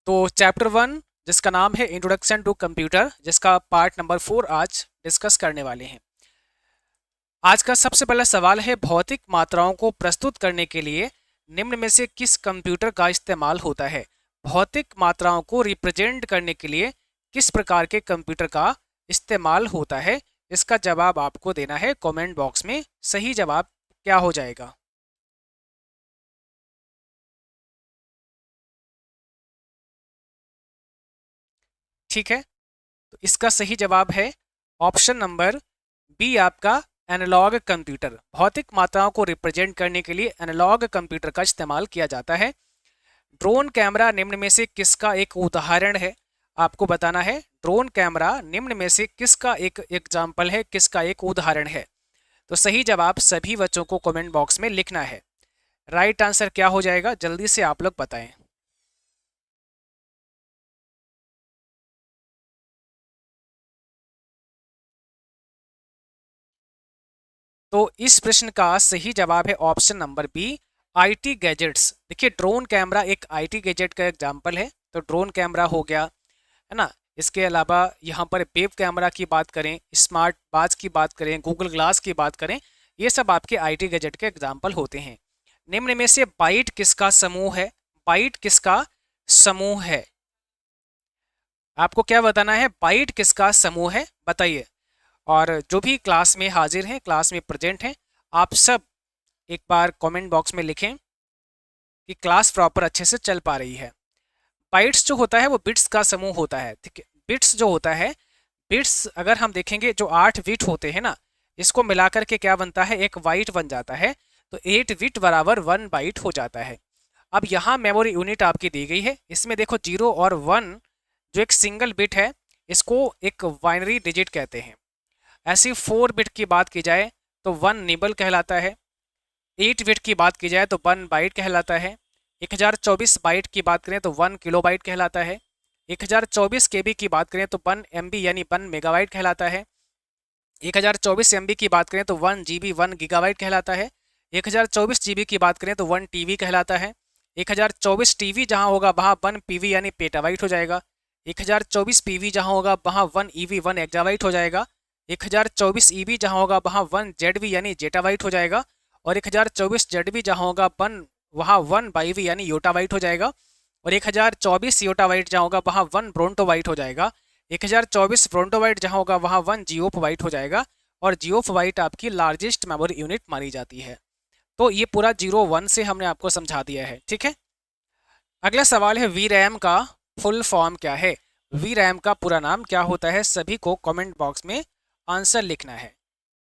तो चैप्टर 1 जिसका नाम है इंट्रोडक्शन टू कंप्यूटर, जिसका पार्ट नंबर 4 आज डिस्कस करने वाले हैं। आज का सबसे पहला सवाल है, भौतिक मात्राओं को प्रस्तुत करने के लिए निम्न में से किस कंप्यूटर का इस्तेमाल होता है। भौतिक मात्राओं को रिप्रेजेंट करने के लिए किस प्रकार के कंप्यूटर का इस्तेमाल होता है, इसका जवाब आपको देना है कमेंट बॉक्स में। सही जवाब क्या हो जाएगा? ठीक है, तो इसका सही जवाब है ऑप्शन नंबर बी, आपका एनालॉग कंप्यूटर। भौतिक मात्राओं को रिप्रेजेंट करने के लिए एनालॉग कंप्यूटर का इस्तेमाल किया जाता है। ड्रोन कैमरा निम्न में से किसका एक उदाहरण है? आपको बताना है ड्रोन कैमरा निम्न में से किसका एक एग्जाम्पल है, किसका एक उदाहरण है। तो सही जवाब सभी बच्चों को कमेंट बॉक्स में लिखना है। राइट आंसर क्या हो जाएगा, जल्दी से आप लोग बताएं। तो इस प्रश्न का सही जवाब है option number B, IT gadgets. देखिए, ड्रोन कैमरा एक आईटी गैजेट का एग्जाम्पल है, तो ड्रोन कैमरा हो गया, है ना। इसके अलावा यहाँ पर वेब कैमरा की बात करें, स्मार्ट वॉच की बात करें, गूगल ग्लास की बात करें, ये सब आपके आईटी गैजेट के एग्जाम्पल होते हैं। निम्न में से बाइट किसका समूह है? बाइट किसका समूह है? आपको क्या बताना है, बाइट किसका समूह है, बताइए। और जो भी क्लास में हाजिर हैं, क्लास में प्रेजेंट हैं, आप सब एक बार कमेंट बॉक्स में लिखें कि क्लास प्रॉपर अच्छे से चल पा रही है। बाइट्स जो होता है वो बिट्स का समूह होता है, ठीक है। बिट्स जो होता है, बिट्स अगर हम देखेंगे जो 8 बिट होते हैं ना, इसको मिलाकर के क्या बनता है, एक बाइट बन जाता है। तो 8 बिट बराबर 1 बाइट हो जाता है। अब यहाँ मेमोरी यूनिट आपकी दी गई है, इसमें देखो 0 और 1 जो एक सिंगल बिट है, इसको एक बाइनरी डिजिट कहते हैं। ऐसी 4 बिट की बात की जाए तो 1 निबल कहलाता है। 8 बिट की बात की जाए तो 1 बाइट कहलाता है। 1024 बाइट की बात करें तो 1 किलोबाइट कहलाता है। 1024 केबी की बात करें तो 1 एमबी यानी 1 मेगाबाइट कहलाता है। 1024 एमबी की बात करें तो 1 जीबी 1 गीगाबाइट कहलाता है। 1024 जीबी की बात करें तो 1 टीबी कहलाता है। 1024 टीबी जहां होगा वहां 1 पीवी यानी पेटाबाइट हो जाएगा। 1024 पीवी जहां होगा वहां 1 ईवी 1 एक्जाबाइट हो जाएगा। 1024 ईबी जहां होगा वहां 1 जेडबी यानी जेटाबाइट हो जाएगा। और 1024 जेडबी जहां होगा वहां 1 बाईवी यानी योटाबाइट हो जाएगा। और 1024 योटाबाइट जहां होगा वहां 1 ब्रोंटोबाइट हो जाएगा। 1024 ब्रोंटोबाइट जहां होगा वहां 1 जियोफबाइट हो जाएगा। और जियोफबाइट आपकी लार्जेस्ट मेमोरी यूनिट मानी जाती है। तो ये पूरा 0 1 से हमने आपको समझा दिया है, ठीक है। अगला सवाल है, वी रैम का फुल फॉर्म क्या है? वी रैम का पूरा नाम क्या होता है? सभी को कमेंट बॉक्स में आंसर लिखना है,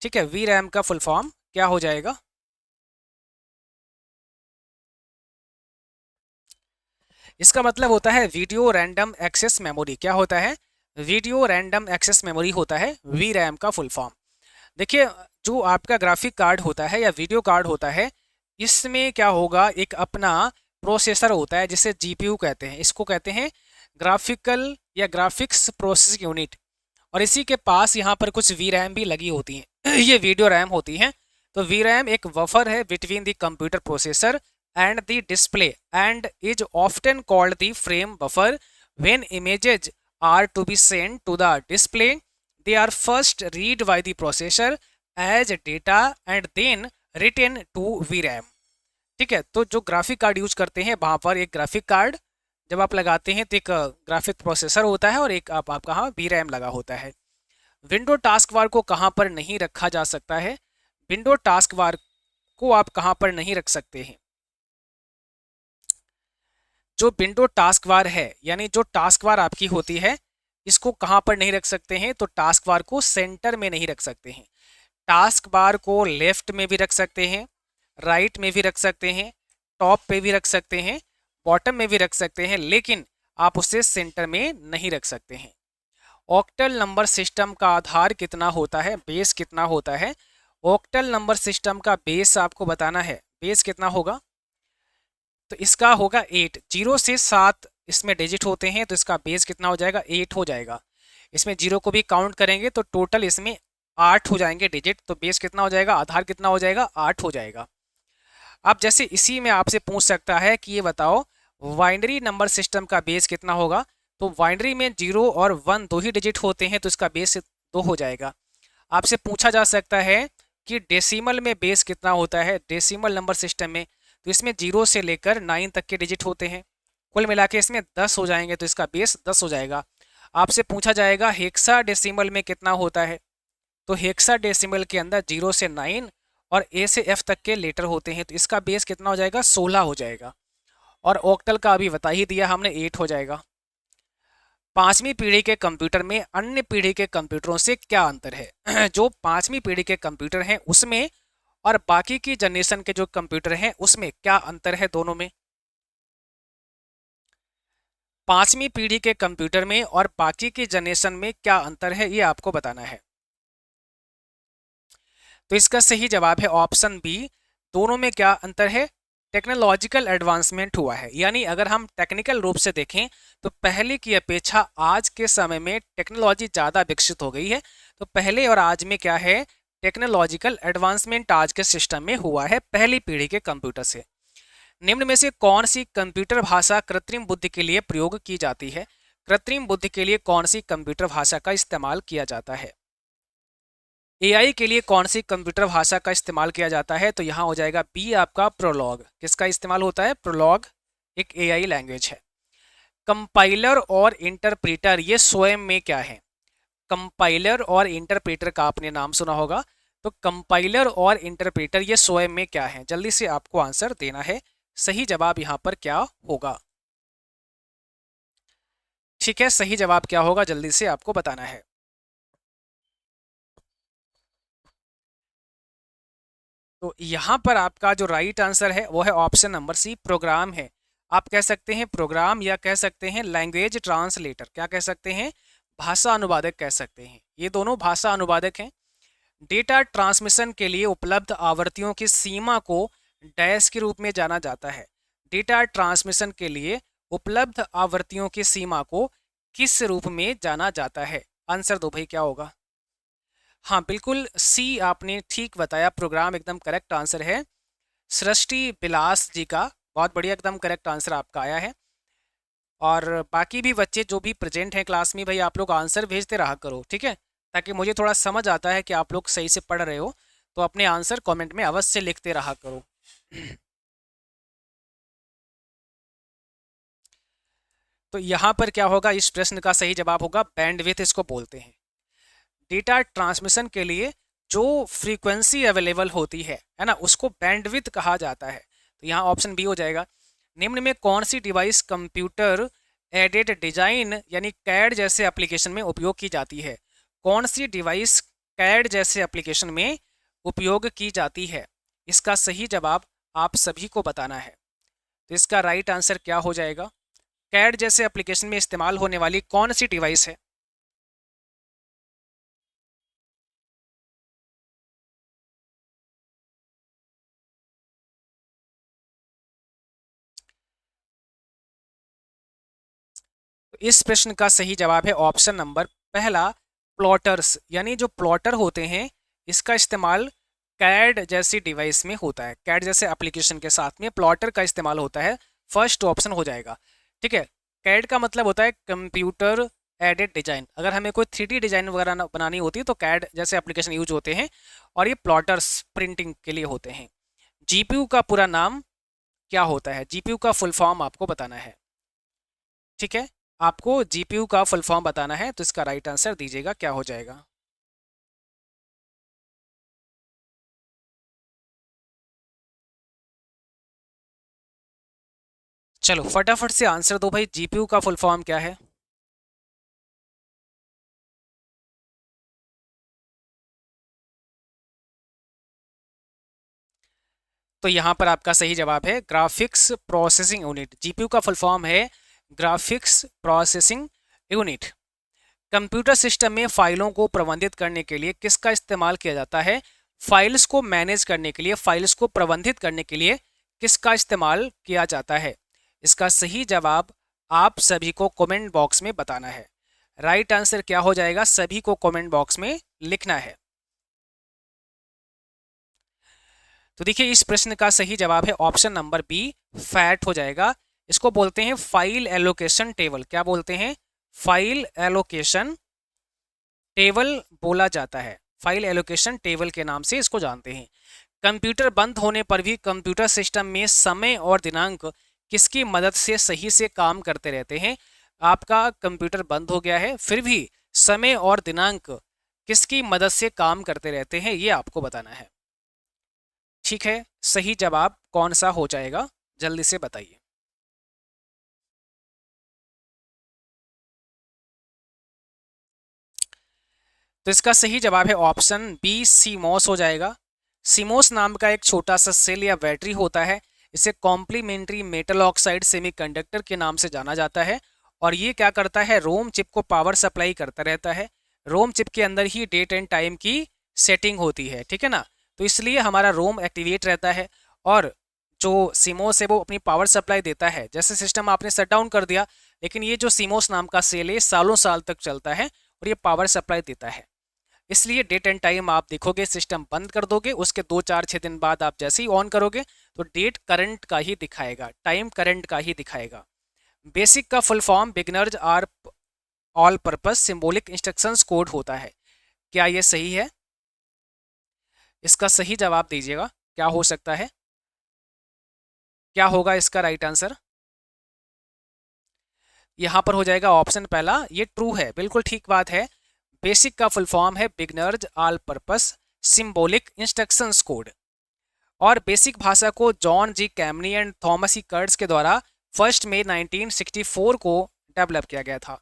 ठीक है। वी रैम का फुल फॉर्म क्या हो जाएगा? इसका मतलब होता है वीडियो रैंडम एक्सेस मेमोरी। क्या होता है? वीडियो रैंडम एक्सेस मेमोरी होता है वी रैम का फुल फॉर्म। देखिए, जो आपका ग्राफिक कार्ड होता है या वीडियो कार्ड होता है, इसमें क्या होगा, एक अपना प्रोसेसर होता है जिसे जीपीयू कहते हैं। इसको कहते हैं ग्राफिकल या ग्राफिक्स प्रोसेसिंग यूनिट। और इसी के पास यहाँ पर कुछ वी रैम भी लगी होती हैं ये वीडियो रैम होती हैं। तो वी रैम एक बफर है between the computer processor and the display and is often called the frame buffer. When images are to be sent to the display, they are first read by the processor as data and then written to VRAM. ठीक है, तो जो graphic card use करते हैं वहाँ पर एक graphic card जब आप लगाते हैं तो एक ग्राफिक प्रोसेसर होता है और एक आपका हाँ VRAM लगा होता है। विंडो टास्क बार को कहाँ पर नहीं रखा जा सकता है? विंडो टास्क बार को आप कहाँ पर नहीं रख सकते हैं? जो विंडो टास्क बार है, यानी जो टास्क बार आपकी होती है, इसको कहाँ पर नहीं रख सकते हैं? तो टास्क बार को सेंटर में नहीं रख सकते हैं। टास्क बार को लेफ्ट में भी रख सकते हैं, राइट में भी रख सकते हैं, टॉप पे भी रख सकते हैं, बॉटम में भी रख सकते हैं, लेकिन आप उसे सेंटर में नहीं रख सकते हैं। ऑक्टल नंबर सिस्टम का आधार कितना होता है, बेस कितना होता है? ऑक्टल नंबर सिस्टम का बेस आपको बताना है, बेस कितना होगा? तो इसका होगा 8। 0 से 7 इसमें डिजिट होते हैं, तो इसका बेस कितना हो जाएगा? 8 हो जाएगा। इसमें 0 को भी काउंट करेंगे तो टोटल इसमें 8 हो जाएंगे डिजिट, तो बेस कितना हो जाएगा, आधार कितना हो जाएगा? 8 हो जाएगा। अब जैसे इसी में आपसे पूछ सकता है कि ये बताओ बाइनरी नंबर सिस्टम का बेस कितना होगा? तो बाइनरी में 0 और 1 दो ही डिजिट होते हैं, तो इसका बेस 2 हो जाएगा। आपसे पूछा जा सकता है कि डेसिमल में बेस कितना होता है, डेसिमल नंबर सिस्टम में, तो इसमें 0 से लेकर 9 तक के डिजिट होते हैं, कुल मिला के इसमें 10 हो जाएंगे, तो इसका बेस 10 हो जाएगा। आपसे पूछा जाएगा हेक्सा डेसिमल में कितना होता है, तो हेक्सा डेसिमल के अंदर 0 से 9 और ए से एफ तक के लेटर होते हैं, तो इसका बेस कितना हो जाएगा? 16 हो जाएगा। और ऑक्टल का अभी बता ही दिया हमने, 8 हो जाएगा। पांचवी पीढ़ी के कंप्यूटर में अन्य पीढ़ी के कंप्यूटरों से क्या अंतर है? जो पांचवी पीढ़ी के कंप्यूटर हैं उसमें और बाकी की जनरेशन के जो कंप्यूटर हैं उसमें क्या अंतर है दोनों में? पांचवी पीढ़ी के कंप्यूटर में और बाकी की जनरेशन में क्या अंतर है, ये आपको बताना है। तो इसका सही जवाब है ऑप्शन बी, दोनों में क्या अंतर है? टेक्नोलॉजिकल एडवांसमेंट हुआ है। यानी अगर हम टेक्निकल रूप से देखें तो पहले की अपेक्षा आज के समय में टेक्नोलॉजी ज़्यादा विकसित हो गई है। तो पहले और आज में क्या है? टेक्नोलॉजिकल एडवांसमेंट आज के सिस्टम में हुआ है पहली पीढ़ी के कंप्यूटर से। निम्न में से कौन सी कंप्यूटर भाषा कृत्रिम बुद्धि के लिए प्रयोग की जाती है? कृत्रिम बुद्धि के लिए कौन सी कंप्यूटर भाषा का इस्तेमाल किया जाता है? एआई के लिए कौन सी कंप्यूटर भाषा का इस्तेमाल किया जाता है? तो यहाँ हो जाएगा बी आपका प्रोलॉग। किसका इस्तेमाल होता है? प्रोलॉग एक एआई लैंग्वेज है। कंपाइलर और इंटरप्रेटर ये स्वयं में क्या है? कंपाइलर और इंटरप्रेटर का आपने नाम सुना होगा। तो कंपाइलर और इंटरप्रेटर ये स्वयं में क्या है? जल्दी से आपको आंसर देना है। सही जवाब यहाँ पर क्या होगा? ठीक है, सही जवाब क्या होगा जल्दी से आपको बताना है। तो यहाँ पर आपका जो राइट आंसर है वो है ऑप्शन नंबर सी, प्रोग्राम है। आप कह सकते हैं प्रोग्राम या कह सकते हैं लैंग्वेज ट्रांसलेटर। क्या कह सकते हैं? भाषा अनुवादक कह सकते हैं। ये दोनों भाषा अनुवादक हैं। डेटा ट्रांसमिशन के लिए उपलब्ध आवृत्तियों की सीमा को डैश के रूप में जाना जाता है। डेटा ट्रांसमिशन के लिए उपलब्ध आवृत्तियों की सीमा को किस रूप में जाना जाता है? आंसर दो भाई, क्या होगा? हाँ बिल्कुल, सी आपने ठीक बताया, प्रोग्राम एकदम करेक्ट आंसर है। सृष्टि बिलास जी का बहुत बढ़िया एकदम करेक्ट आंसर आपका आया है। और बाकी भी बच्चे जो भी प्रेजेंट हैं क्लास में, भाई आप लोग आंसर भेजते रहा करो, ठीक है, ताकि मुझे थोड़ा समझ आता है कि आप लोग सही से पढ़ रहे हो। तो अपने आंसर कमेंट में अवश्य लिखते रहा करो। तो यहाँ पर क्या होगा? इस प्रश्न का सही जवाब होगा बैंडविड्थ, इसको बोलते हैं। डेटा ट्रांसमिशन के लिए जो फ्रीक्वेंसी अवेलेबल होती है ना, उसको बैंडविड्थ कहा जाता है। तो यहाँ ऑप्शन बी हो जाएगा। निम्न में कौन सी डिवाइस कंप्यूटर एडेड डिजाइन यानी कैड जैसे एप्लीकेशन में उपयोग की जाती है? कौन सी डिवाइस कैड जैसे एप्लीकेशन में उपयोग की जाती है? इसका सही जवाब आप सभी को बताना है। तो इसका राइट आंसर क्या हो जाएगा? कैड जैसे एप्लीकेशन में इस्तेमाल होने वाली कौन सी डिवाइस है? तो इस प्रश्न का सही जवाब है ऑप्शन नंबर पहला, प्लॉटर्स। यानी जो प्लॉटर होते हैं इसका इस्तेमाल कैड जैसी डिवाइस में होता है। कैड जैसे एप्लीकेशन के साथ में प्लॉटर का इस्तेमाल होता है। फर्स्ट ऑप्शन हो जाएगा। ठीक है, कैड का मतलब होता है कंप्यूटर एडेड डिजाइन। अगर हमें कोई 3D डिजाइन वगैरह बनानी होती है तो कैड जैसे एप्लीकेशन यूज होते हैं, और ये प्लॉटर्स प्रिंटिंग के लिए होते हैं। जीपीयू का पूरा नाम क्या होता है? जीपीयू का फुल फॉर्म आपको बताना है। ठीक है, आपको जीपीयू का फुल फॉर्म बताना है, तो इसका राइट आंसर दीजिएगा, क्या हो जाएगा? चलो फटाफट से आंसर दो भाई, जीपीयू का फुल फॉर्म क्या है? तो यहाँ पर आपका सही जवाब है ग्राफिक्स प्रोसेसिंग यूनिट। जीपीयू का फुल फॉर्म है graphics processing unit. Computer system में फाइलों को प्रबंधित करने के लिए किसका इस्तेमाल किया जाता है? फाइल्स को मैनेज करने के लिए, फाइल्स को प्रबंधित करने के लिए किसका इस्तेमाल किया जाता है? इसका सही जवाब आप सभी को कमेंट बॉक्स में बताना है। राइट आंसर क्या हो जाएगा? सभी को कमेंट बॉक्स में लिखना है। तो देखिए इस प्रश्न का सही जवाब है ऑप्शन नंबर बी, फैट हो जाएगा। इसको बोलते हैं फाइल एलोकेशन टेबल। क्या बोलते हैं? फाइल एलोकेशन टेबल बोला जाता है। फाइल एलोकेशन टेबल के नाम से इसको जानते हैं। कंप्यूटर बंद होने पर भी कंप्यूटर सिस्टम में समय और दिनांक किसकी मदद से सही से काम करते रहते हैं? आपका कंप्यूटर बंद हो गया है, फिर भी समय और दिनांक किसकी मदद से काम करते रहते हैं, ये आपको बताना है। ठीक है, सही जवाब कौन सा हो जाएगा, जल्दी से बताइए। तो इसका सही जवाब है ऑप्शन बी, सीमोस हो जाएगा। सीमोस नाम का एक छोटा सा सेल या बैटरी होता है। इसे कॉम्प्लीमेंट्री मेटल ऑक्साइड सेमीकंडक्टर के नाम से जाना जाता है। और ये क्या करता है? रोम चिप को पावर सप्लाई करता रहता है। रोम चिप के अंदर ही डेट एंड टाइम की सेटिंग होती है, ठीक है ना। तो इसलिए हमारा रोम एक्टिवेट रहता है और जो सीमोस है वो अपनी पावर सप्लाई देता है। जैसे सिस्टम आपने शट डाउन कर दिया, लेकिन ये जो सीमोस नाम का सेल है सालों साल तक चलता है और ये पावर सप्लाई देता है। इसलिए डेट एंड टाइम आप देखोगे, सिस्टम बंद कर दोगे, उसके 2 4 6 दिन बाद आप जैसे ही ऑन करोगे तो डेट करंट का ही दिखाएगा, टाइम करंट का ही दिखाएगा। बेसिक का full form beginners are all purpose symbolic instructions code होता है। क्या ये सही है? इसका सही जवाब दीजिएगा, क्या हो सकता है, क्या होगा इसका राइट आंसर? यहां पर हो जाएगा ऑप्शन पहला, ये ट्रू है, बिल्कुल ठीक बात है। बेसिक का फुल फॉर्म है beginners all purpose symbolic instructions code. और बेसिक भाषा को जॉन जी कैमनी एंड थॉमस ई कर्ट्स के द्वारा 1 मई 1964 को डेवलप किया गया था।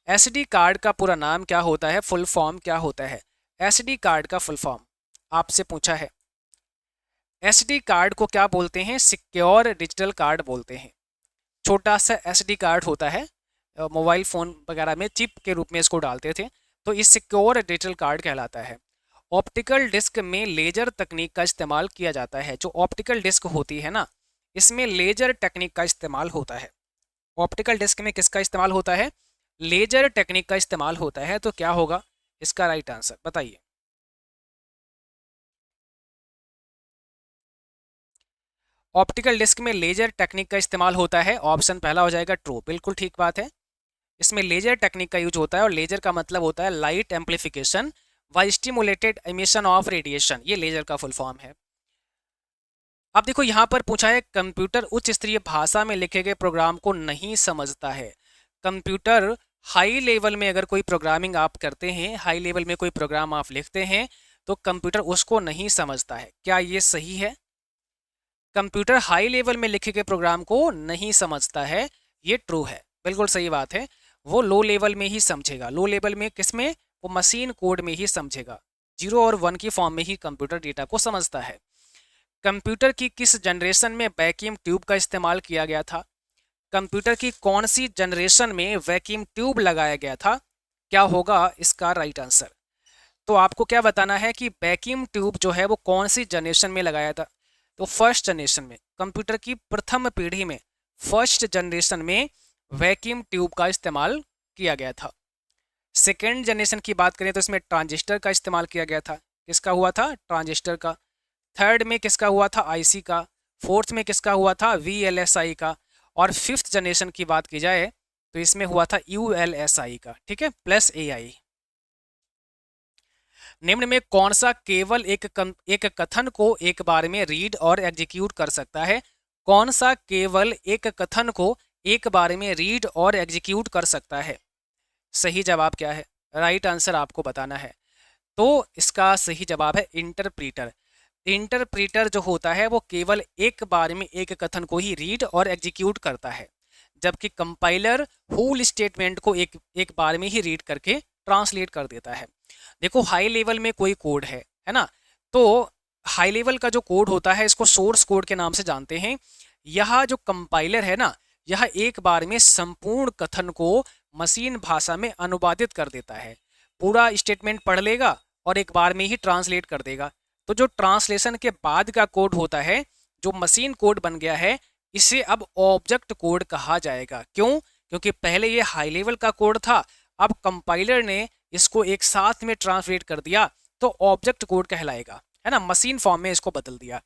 एसडी कार्ड का पूरा नाम क्या होता है, फुल फॉर्म क्या होता है? एसडी कार्ड का फुल फॉर्म आपसे पूछा है। एसडी कार्ड को क्या बोलते हैं? सिक्योर डिजिटल कार्ड बोलते हैं। छोटा सा एसडी कार्ड होता है, मोबाइल फ़ोन वगैरह में चिप के रूप में इसको डालते थे, तो ये सिक्योर डिजिटल कार्ड कहलाता है। ऑप्टिकल डिस्क में लेजर तकनीक का इस्तेमाल किया जाता है। जो ऑप्टिकल डिस्क होती है ना, इसमें लेजर टेक्निक का इस्तेमाल होता है। ऑप्टिकल डिस्क में किसका इस्तेमाल होता है? लेजर टेक्निक का इस्तेमाल होता है। तो क्या होगा इसका राइट आंसर, बताइए। ऑप्टिकल डिस्क में लेजर टेक्निक का इस्तेमाल होता है, ऑप्शन पहला हो जाएगा ट्रू, बिल्कुल ठीक बात है। इसमें लेजर टेक्निक का यूज होता है और लेजर का मतलब होता है लाइट एम्पलीफिकेशन व स्टिमुलेटेड एमिशन ऑफ रेडिएशन, ये लेजर का फुल फॉर्म है। अब देखो यहाँ पर पूछा है कंप्यूटर उच्च स्तरीय भाषा में लिखे गए प्रोग्राम को नहीं समझता है। कंप्यूटर हाई लेवल में अगर कोई प्रोग्रामिंग आप करते हैं, हाई लेवल में कोई प्रोग्राम आप लिखते हैं, तो कंप्यूटर उसको नहीं समझता है। क्या ये सही है? कंप्यूटर हाई लेवल में लिखे गए प्रोग्राम को नहीं समझता है, ये ट्रू है, बिल्कुल सही बात है। वो लो लेवल में ही समझेगा। लो लेवल में किस में? वो मशीन कोड में ही समझेगा। 0 और 1 की फॉर्म में ही कंप्यूटर डेटा को समझता है। कंप्यूटर की किस जनरेशन में वैक्यूम ट्यूब का इस्तेमाल किया गया था? कंप्यूटर की कौन सी जनरेशन में वैक्यूम ट्यूब लगाया गया था? क्या होगा इसका राइट आंसर? तो आपको क्या बताना है कि वैक्यूम ट्यूब जो है वो कौन सी जनरेशन में लगाया था। तो फर्स्ट जनरेशन में, कंप्यूटर की प्रथम पीढ़ी में, फर्स्ट जनरेशन में वैक्यूम ट्यूब का इस्तेमाल किया गया था। सेकेंड जनरेशन की बात करें तो इसमें ट्रांजिस्टर का इस्तेमाल किया गया था। किसका हुआ था? ट्रांजिस्टर का। थर्ड में किसका हुआ था? आईसी का। फोर्थ में किसका हुआ था? वीएलएसआई का। और फिफ्थ जनरेशन की बात की जाए तो इसमें हुआ था यूएलएसआई का, ठीक है, प्लस एआई। निम्न में कौन सा केवल एक कथन को एक बार में रीड और एग्जीक्यूट कर सकता है? कौन सा केवल एक कथन को एक बार में रीड और एग्जीक्यूट कर सकता है? सही जवाब क्या है? राइट आंसर आपको बताना है। तो इसका सही जवाब है इंटरप्रीटर। इंटरप्रीटर जो होता है वो केवल एक बार में एक कथन को ही रीड और एग्जीक्यूट करता है, जबकि कंपाइलर होल स्टेटमेंट को एक एक बार में ही रीड करके ट्रांसलेट कर देता है। देखो हाई लेवल में कोई कोड है ना, तो हाई लेवल का जो कोड होता है इसको सोर्स कोड के नाम से जानते हैं। यह जो कंपाइलर है ना, यह एक बार में संपूर्ण कथन को मशीन भाषा में अनुवादित कर देता है। पूरा स्टेटमेंट पढ़ लेगा और एक बार में ही ट्रांसलेट कर देगा। तो जो ट्रांसलेशन के बाद का कोड होता है, जो मशीन कोड बन गया है, इसे अब ऑब्जेक्ट कोड कहा जाएगा। क्यों? क्योंकि पहले ये हाई लेवल का कोड था, अब कंपाइलर ने इसको एक साथ में ट्रांसलेट कर दिया तो ऑब्जेक्ट कोड कहलाएगा, है ना, मशीन फॉर्म में इसको बदल दिया।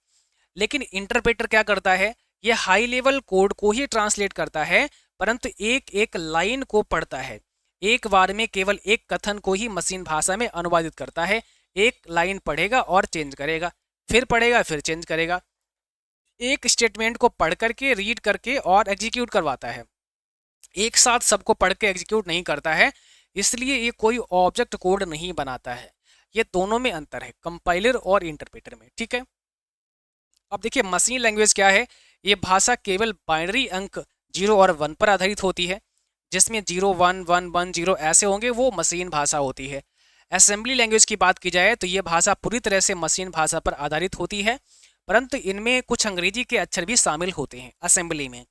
लेकिन इंटरप्रेटर क्या करता है ये हाई लेवल कोड को ही ट्रांसलेट करता है, परंतु एक एक लाइन को पढ़ता है। एक बार में केवल एक कथन को ही मशीन भाषा में अनुवादित करता है। एक लाइन पढ़ेगा और चेंज करेगा, फिर पढ़ेगा फिर चेंज करेगा। एक स्टेटमेंट को पढ़ करके, रीड करके और एग्जीक्यूट करवाता है, एक साथ सबको पढ़ के एग्जीक्यूट नहीं करता है। इसलिए ये कोई ऑब्जेक्ट कोड नहीं बनाता है। ये दोनों में अंतर है, कंपाइलर और इंटरप्रेटर में। ठीक है, अब देखिए मशीन लैंग्वेज क्या है। ये भाषा केवल बाइनरी अंक 0 और 1 पर आधारित होती है, जिसमें 0 1 1 1 0 ऐसे होंगे, वो मशीन भाषा होती है। असेंबली लैंग्वेज की बात की जाए तो ये भाषा पूरी तरह से मशीन भाषा पर आधारित होती है, परंतु इनमें कुछ अंग्रेजी के अक्षर भी शामिल होते हैं असेंबली में।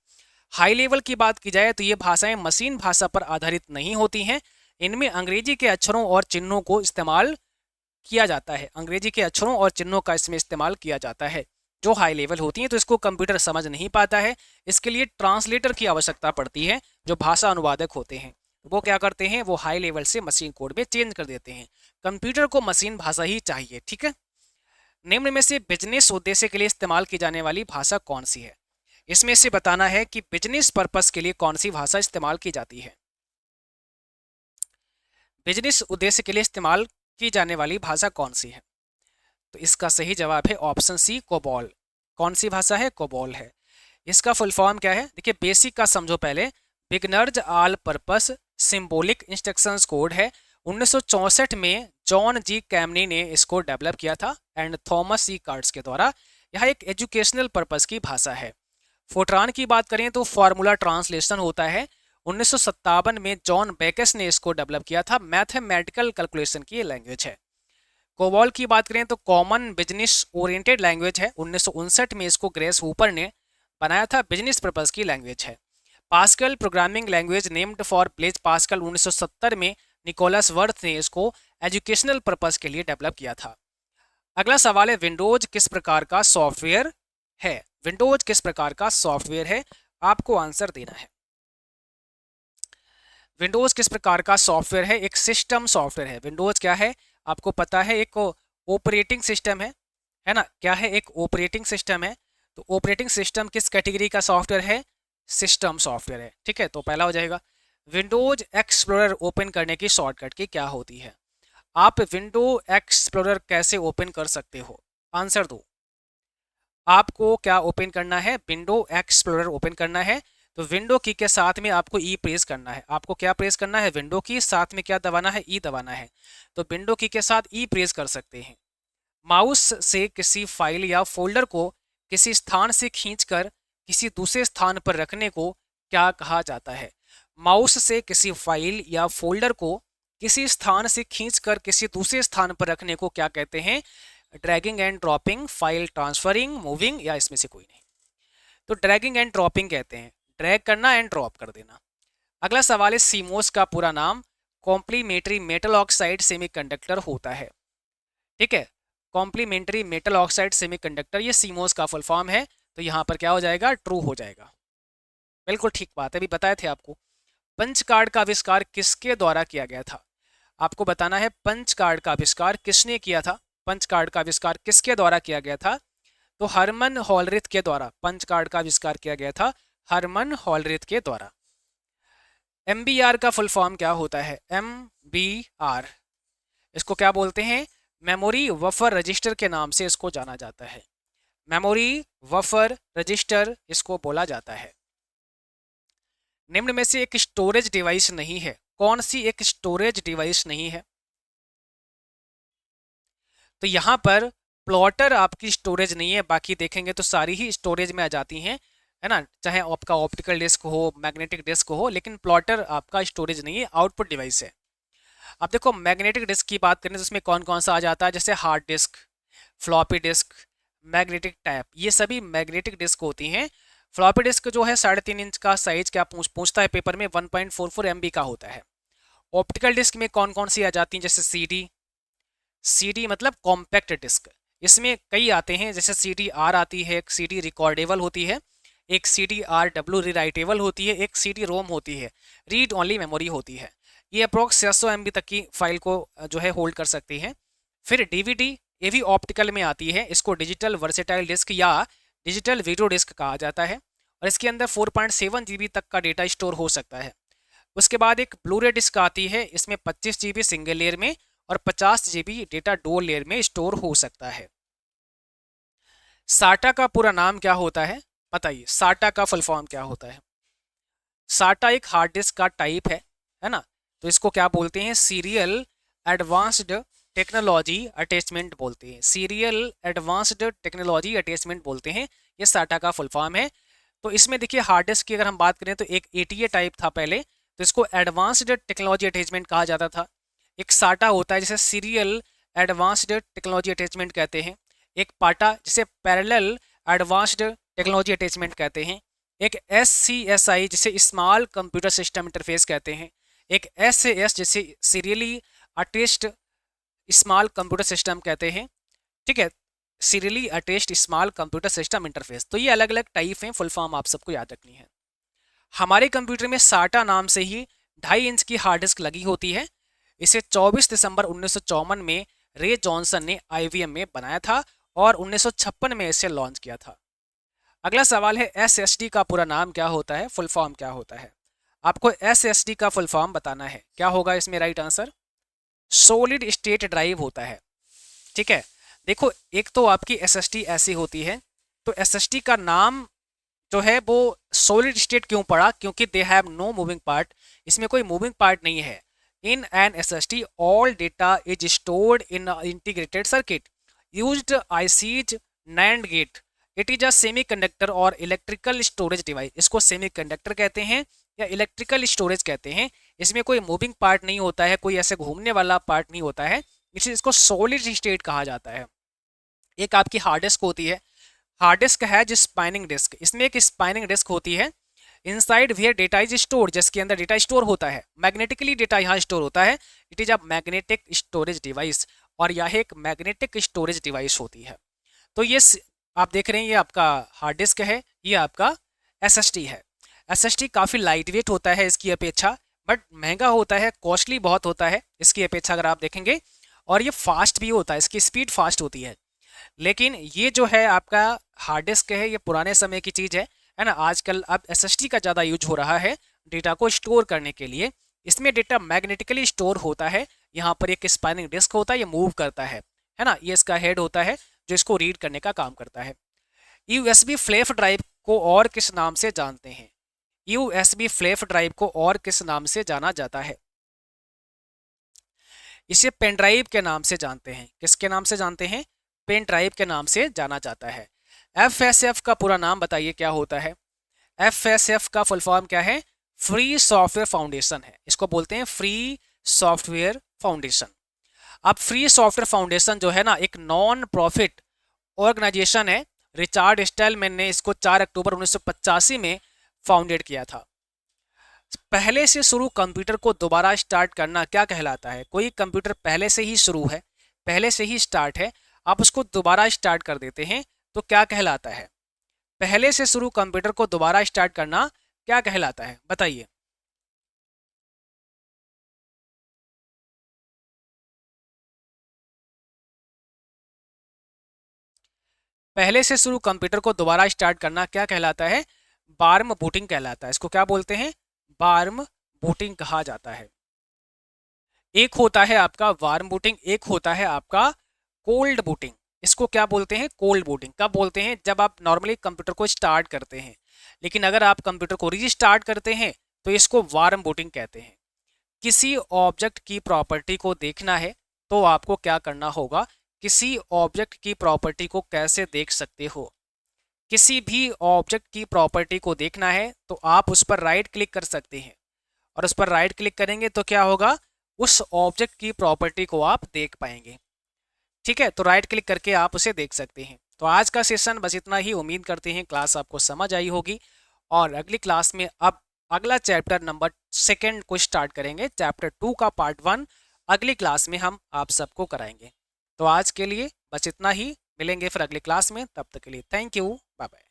हाई लेवल की बात की जाए तो ये भाषाएं मशीन भाषा पर आधारित नहीं होती हैं। इनमें अंग्रेजी के अक्षरों और चिन्हों को इस्तेमाल किया जाता है, अंग्रेजी के अक्षरों और चिन्हों का इसमें इस्तेमाल किया जाता है जो हाई लेवल होती हैं। तो इसको कंप्यूटर समझ नहीं पाता है, इसके लिए ट्रांसलेटर की आवश्यकता पड़ती है। जो भाषा अनुवादक होते हैं वो क्या करते हैं, वो हाई लेवल से मशीन कोड में चेंज कर देते हैं। कंप्यूटर को मशीन भाषा ही चाहिए। ठीक है, निम्न में से बिजनेस उद्देश्य के लिए इस्तेमाल की जाने वाली भाषा कौन सी है। इसमें से बताना है कि बिजनेस पर्पस के लिए कौन सी भाषा इस्तेमाल की जाती है। बिजनेस उद्देश्य के लिए इस्तेमाल की जाने वाली भाषा कौन सी है, तो इसका सही जवाब है ऑप्शन सी, कोबॉल। कौन सी भाषा है, कोबॉल है। इसका फुल फॉर्म क्या है, देखिए बेसिक का समझो पहले। Beginners all purpose symbolic instructions code है। 1964 में जॉन जी कैमनी ने इसको डेवलप किया था एंड थॉमस सी कार्ड्स के द्वारा। यह एक एजुकेशनल पर्पस की भाषा है। फोर्ट्रान की बात करें तो फार्मूला ट्रांसलेशन होता है। 1957 में जॉन बेकस ने इसको डेवलप किया था, मैथमेटिकल कैलकुलेशन की लैंग्वेज है। कोबॉल की बात करें तो कॉमन बिजनेस ओरिएंटेड लैंग्वेज है। 1959 में इसको ग्रेस हूपर ने बनाया था, बिजनेस पर्पस की लैंग्वेज है। Pascal programming language named for Blaise Pascal, 1970 में निकोलस वर्थ ने इसको एजुकेशनल पर्पस के लिए डेवलप किया था। अगला सवाल है, विंडोज किस प्रकार का सॉफ्टवेयर है। विंडोज किस प्रकार का सॉफ्टवेयर है, आपको आंसर देना है। विंडोज किस प्रकार का सॉफ्टवेयर है, एक सिस्टम सॉफ्टवेयर है। विंडोज क्या है, आपको पता है, एक ऑपरेटिंग सिस्टम है ना। क्या है, एक ऑपरेटिंग सिस्टम है। तो ऑपरेटिंग सिस्टम किस कैटेगरी का सॉफ्टवेयर है, सिस्टम सॉफ्टवेयर है। ठीक है, तो पहला हो जाएगा। विंडोज एक्सप्लोरर ओपन करने की शॉर्टकट की क्या होती है। आप विंडो एक्सप्लोरर कैसे ओपन कर सकते हो, आंसर दो। आपको क्या ओपन करना है, विंडो एक्सप्लोरर ओपन करना है। तो विंडो की के साथ में आपको ई प्रेस करना है। आपको क्या प्रेस करना है, विंडो की, साथ में क्या दबाना है, ई दबाना है। तो विंडो की के साथ ई प्रेस कर सकते हैं। माउस से किसी फाइल या फोल्डर को किसी स्थान से खींचकर किसी दूसरे स्थान पर रखने को क्या कहा जाता है। माउस से किसी फाइल या फोल्डर को किसी स्थान से खींचकर किसी दूसरे स्थान पर रखने को क्या कहते हैं, dragging and dropping, file transferring, moving, या इसमें से कोई नहीं। तो ड्रैगिंग एंड ड्रॉपिंग कहते हैं, ड्रैग करना एंड ड्रॉप कर देना। अगला सवाल है, सीमोस का पूरा नाम कॉम्प्लीमेंट्री मेटल ऑक्साइड सेमीकंडक्टर होता है। ठीक है, कॉम्प्लीमेंट्री मेटल ऑक्साइड सेमीकंडक्टर, ये सीमोस का फुल फॉर्म है। तो यहाँ पर क्या हो जाएगा, ट्रू हो जाएगा। बिल्कुल ठीक बात है, अभी बताए थे आपको। पंच कार्ड का आविष्कार किसके द्वारा किया गया था, आपको बताना है पंच कार्ड का आविष्कार किसने किया था। पंच कार्ड का आविष्कार किसके द्वारा किया गया था, तो हरमन हॉलरिथ के द्वारा पंच कार्ड का आविष्कार किया गया था, हरमन हॉलरिथ के द्वारा। MBR का फुल फॉर्म क्या होता है, MBR, इसको क्या बोलते हैं, मेमोरी बफर रजिस्टर के नाम से इसको जाना जाता है। मेमोरी बफर रजिस्टर इसको बोला जाता है। निम्न में से एक स्टोरेज डिवाइस नहीं है, कौन सी एक स्टोरेज डिवाइस नहीं है। तो यहां पर प्लॉटर आपकी स्टोरेज नहीं है, बाकी देखेंगे तो सारी ही स्टोरेज में आ जाती हैं, है ना, चाहे आपका ऑप्टिकल डिस्क हो, मैग्नेटिक डिस्क हो, लेकिन प्लॉटर आपका स्टोरेज नहीं है, आउटपुट डिवाइस है। अब देखो मैग्नेटिक डिस्क की बात करें तो उसमें कौन कौन सा आ जाता है, जैसे hard disk, floppy disk, magnetic tap, ये सभी मैग्नेटिक डिस्क होती हैं। फ्लॉपी डिस्क जो है 3.5 इंच का साइज क्या पूछता है पेपर में, 1.44 MB का होता है। ऑप्टिकल डिस्क में कौन कौन सी आ जाती हैं, जैसे CD मतलब कॉम्पैक्ट डिस्क, इसमें कई आते हैं, जैसे CD-R आती है, एक CD रिकॉर्डेबल होती है, एक CD-RW रीराइटेबल होती है, एक CD रोम होती है, रीड ओनली मेमोरी होती है। ये अप्रोक्स 600 MB तक की फाइल को जो है होल्ड कर सकती है। फिर DVD, ये भी ऑप्टिकल में आती है, इसको डिजिटल वर्सेटाइल डिस्क या डिजिटल वीडियो डिस्क कहा जाता है और इसके अंदर 4.7 GB तक का डेटा स्टोर हो सकता है। उसके बाद एक ब्लूरे डिस्क आती है, इसमें 25 GB सिंगल लेयर में और 50 GB डेटा डुअल लेयर में स्टोर हो सकता है। साटा का पूरा नाम क्या होता है बताइए, साटा का फुल फॉर्म क्या होता है? साटा एक हार्ड डिस्क का टाइप है ना, तो इसको क्या बोलते हैं? सीरियल एडवांस्ड टेक्नोलॉजी अटैचमेंट बोलते हैं, सीरियल एडवांस्ड टेक्नोलॉजी अटैचमेंट बोलते हैं, ये साटा का फुल फॉर्म है। तो इसमें देखिए हार्ड डिस्क की अगर हम बात करें तो एक एटीए टाइप था पहले, तो इसको एडवांस्ड टेक्नोलॉजी अटैचमेंट कहा जाता था। एक साटा होता है जिसे सीरियल एडवांस्ड टेक्नोलॉजी अटैचमेंट कहते हैं। एक पाटा जिसे पैरेलल एडवांस्ड टेक्नोलॉजी अटैचमेंट कहते हैं। एक SCSI जिसे स्मॉल कंप्यूटर सिस्टम इंटरफेस कहते हैं। एक SAS जिसे serially attached small computer system कहते हैं। ठीक है, serially attached small computer system interface. तो ये अलग अलग टाइप हैं, फुल फॉर्म आप सबको याद रखनी है। हमारे कंप्यूटर में साटा नाम से ही 2.5 इंच की हार्ड डिस्क लगी होती है। इसे 24 दिसंबर 1954 में रे जॉनसन ने IBM में बनाया था और 1956 में इसे लॉन्च किया था। अगला सवाल है SSD का पूरा नाम क्या होता है, फुल फॉर्म क्या होता है? आपको SSD का फुल फॉर्म बताना है। क्या होगा इसमें right answer? Solid state drive होता है। ठीक है, देखो एक तो आपकी SSD ऐसी होती है, तो SSD का नाम जो है वो सॉलिड स्टेट क्यों पड़ा? क्योंकि they have no moving part, इसमें कोई मूविंग पार्ट नहीं है। In an SSD all data is stored in integrated circuit used ICs NAND gate. It is a semiconductor और इलेक्ट्रिकल स्टोरेज डिवाइस। इसको semiconductor कहते हैं या electrical storage कहते हैं। इसमें कोई मूविंग पार्ट नहीं होता है, कोई ऐसे घूमने वाला पार्ट नहीं होता है, इसलिए इसको सॉलिड स्टेट कहा जाता है। एक आपकी हार्ड डिस्क होती है, हार्ड डिस्क है जो स्पाइनिंग डिस्क, इसमें एक स्पाइनिंग डिस्क होती है inside where data is store, जिसके अंदर डेटा स्टोर होता है। मैग्नेटिकली डेटा यहाँ स्टोर होता है। It is a magnetic storage device, और यह एक मैग्नेटिक स्टोरेज डिवाइस होती है। तो ये आप देख रहे हैं, ये आपका हार्ड डिस्क है, ये आपका SSD है। SSD काफ़ी लाइट वेट होता है इसकी अपेक्षा, बट महंगा होता है, कॉस्टली बहुत होता है इसकी अपेक्षा अगर आप देखेंगे, और ये फास्ट भी होता है, इसकी स्पीड फास्ट होती है। लेकिन ये जो है आपका हार्ड डिस्क है, ये पुराने समय की चीज़ है ना। आजकल अब SSD का ज़्यादा यूज हो रहा है डेटा को स्टोर करने के लिए। इसमें डेटा मैग्नेटिकली स्टोर होता है। यहाँ पर एक स्पाइनिंग डिस्क होता है, ये मूव करता है ना, ये इसका हेड होता है जो इसको रीड करने का काम करता है। USB फ्लैश ड्राइव को और किस नाम से जानते हैं? USB फ्लैश ड्राइव को और किस नाम से जाना जाता है? इसे पेन ड्राइव के नाम से जानते हैं। किसके नाम से जानते हैं? पेन ड्राइव के नाम से जाना जाता है। FSF का पूरा नाम बताइए क्या होता है? FSF का फुल फॉर्म क्या है? फ्री सॉफ्टवेयर फाउंडेशन है, इसको बोलते हैं फ्री सॉफ्टवेयर फाउंडेशन। अब फ्री सॉफ्टवेयर फाउंडेशन जो है ना, एक नॉन प्रॉफिट ऑर्गेनाइजेशन है। रिचार्ड स्टैलमैन ने इसको 4 अक्टूबर 1985 में फाउंडेड किया था। पहले से शुरू कंप्यूटर को दोबारा स्टार्ट करना क्या कहलाता है? कोई कंप्यूटर पहले से ही शुरू है, पहले से ही स्टार्ट है, आप उसको दोबारा स्टार्ट कर देते हैं तो क्या कहलाता है? पहले से शुरू कंप्यूटर को दोबारा स्टार्ट करना क्या कहलाता है बताइए? पहले से शुरू कंप्यूटर को दोबारा स्टार्ट करना क्या कहलाता है? वार्म बूटिंग कहलाता है। इसको क्या बोलते हैं? वार्म बूटिंग कहा जाता है। एक होता है आपका वार्म बूटिंग, एक होता है आपका कोल्ड बूटिंग। इसको क्या बोलते हैं? कोल्ड बूटिंग कब बोलते हैं? जब आप नॉर्मली कंप्यूटर को स्टार्ट करते हैं, लेकिन अगर आप कंप्यूटर को रीस्टार्ट करते हैं तो इसको वार्म बूटिंग कहते हैं। किसी ऑब्जेक्ट की प्रॉपर्टी को देखना है तो आपको क्या करना होगा? किसी ऑब्जेक्ट की प्रॉपर्टी को कैसे देख सकते हो? किसी भी ऑब्जेक्ट की प्रॉपर्टी को देखना है तो आप उस पर राइट क्लिक कर सकते हैं, और उस पर राइट क्लिक करेंगे तो क्या होगा? उस ऑब्जेक्ट की प्रॉपर्टी को आप देख पाएंगे। ठीक है, तो राइट क्लिक करके आप उसे देख सकते हैं। तो आज का सेशन बस इतना ही। उम्मीद करते हैं क्लास आपको समझ आई होगी, और अगली क्लास में अब अगला चैप्टर नंबर 2 को स्टार्ट करेंगे। चैप्टर 2 का पार्ट 1 अगली क्लास में हम आप सबको कराएंगे। तो आज के लिए बस इतना ही, मिलेंगे फिर अगली क्लास में। तब तक के लिए थैंक यू, बाय बाय।